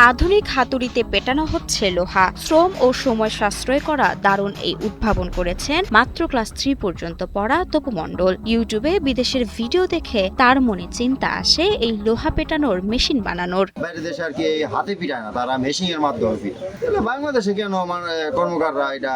আধুনিক হাতুড়িতে পেটানো হচ্ছে লোহা। শ্রম ও সময় সাশ্রয় করা দারুণ এই উদ্ভাবন করেছেন মাত্র ক্লাস 3 পর্যন্ত পড়া তপু মণ্ডল। ইউটিউবে বিদেশের ভিডিও দেখে তার মনে চিন্তা আসে এই লোহা পেটানোর মেশিন বানানোর। বাইরের দেশে আর কি হাতে পিটায় না, তারা মেশিনের মাধ্যমে পিটায়। বাংলাদেশে কেন আমার কর্মকাররা এটা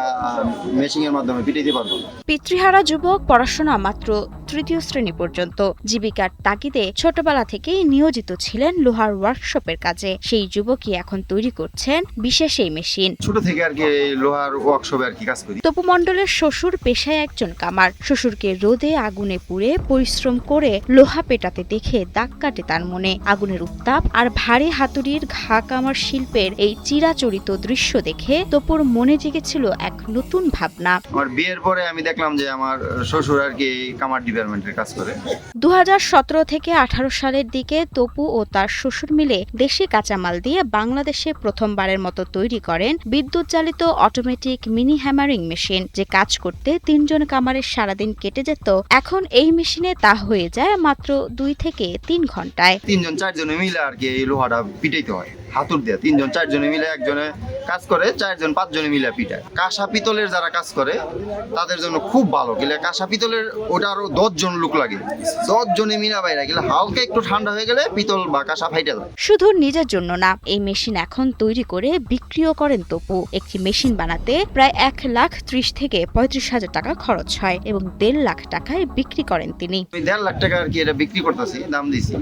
মেশিনের মাধ্যমে পিটাইতে পারবো না? পিতৃহারা যুবক, পড়াশোনা মাত্র তৃতীয় শ্রেণী পর্যন্ত। জীবিকার তাগিদে ছোটবেলা থেকেই নিয়োজিত ছিলেন লোহার ওয়ার্কশপের কাজে। সেই যুবকই এখন তৈরি করছেন বিশেষ এই মেশিন। ছোট থেকে আর কি লোহার ওয়ার্কশপে আর কি কাজ করি। তপু মণ্ডলের শ্বশুর পেশায় একজন কামার। শ্বশুরকে রোদে আগুনে পুড়ে পরিশ্রম করে লোহা পেটাতে দেখে দাগ কাটে তার মনে। আগুনের উত্তাপ আর ভারী হাতুড়ির ঘা কামার শিল্পের এই চিরাচরিত দৃশ্য দেখে তপুর মনে জেগেছিল এক নতুন ভাবনা। আমার বিয়ের পরে আমি দেখলাম যে আমার শ্বশুর আর কি কামার ডিপার্টমেন্টের কাজ করে। 2017 থেকে 18 সালের দিকে তপু ও তার শ্বশুর মিলে দেশি কাঁচামাল দিয়ে বাংলাদেশে প্রথমবারের মতো তৈরি করেন বিদ্যুৎ চালিত অটোমেটিক মিনি হ্যামারিং মেশিন। যে কাজ করতে 3 জন কামারের সারাদিন কেটে যেত, এখন এই মেশিনে তা হয়ে যায় মাত্র 2 থেকে 3 ঘন্টায়। 3 জন 4 জনে মিলে আর কি এই লোহাটা পিটাইতে হয় হাতুড় দিয়ে। 3 জন 4 জনে মিলে একজনে কাজ করে, 4 জন 5 জনে মিলে পিটায়। কাঁসা পিতলের যারা কাজ করে তাদের জন্য খুব ভালো। গেলে কাঁসা পিতলের ওটা আরো 10 জন লোক লাগে। 10 জনে মিলা বাইরা গেলে হালকা একটু ঠান্ডা হয়ে গেলে পিতল বা কাঁসা ফাইটা যায়। শুধু নিজের জন্য না, এই মেশিন এখন তৈরি করে বিক্রিও করেন তপু। একটি মেশিন বানাতে প্রায় 1,30,000 থেকে 35,000 টাকা খরচ হয় এবং 1.5 লাখ টাকায় বিক্রি করেন তিনি। 1.5 লাখ টাকা আর কি এটা বিক্রি করতেছি, দাম দিছি।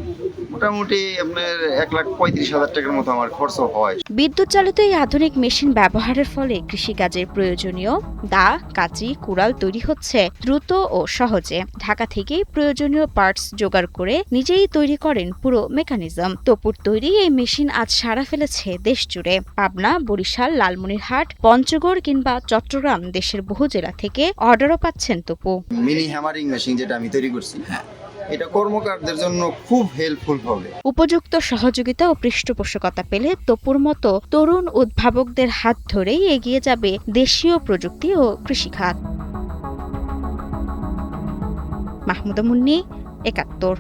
মোটামুটি আপনার 1,35,000 টাকার মতো আমার খরচ হয়। বিদ্যুৎ চালিত এই আধুনিক মেশিন ব্যবহারের ফলে কৃষিকাজের প্রয়োজনীয় দা, কাঁচি, কুড়াল তৈরি হচ্ছে দ্রুত ও সহজে। ঢাকা থেকেই প্রয়োজনীয় পার্টস জোগাড় করে নিজেই তৈরি করেন পুরো মেকানিজম। তপুর তৈরি এই মেশিন আজ সাড়া ফেলেছে দেশ জুড়ে। পাবনা, বরিশাল, লালমনিরহাট, পঞ্চগড় কিংবা চট্টগ্রাম দেশের বহু জেলা থেকে অর্ডারও পাচ্ছেন তপু। মিনি হ্যামারিং মেশিন যেটা আমি তৈরি করছি, এটা কর্মকারদের জন্য খুব হেল্পফুল হবে। উপযুক্ত সহযোগিতা ও পৃষ্ঠপোষকতা পেলে তপুর মতো তরুণ উদ্ভাবকদের হাত ধরেই এগিয়ে যাবে দেশীয় প্রযুক্তি ও কৃষিখাত। মাহমুদা মুন্নি, ৭১।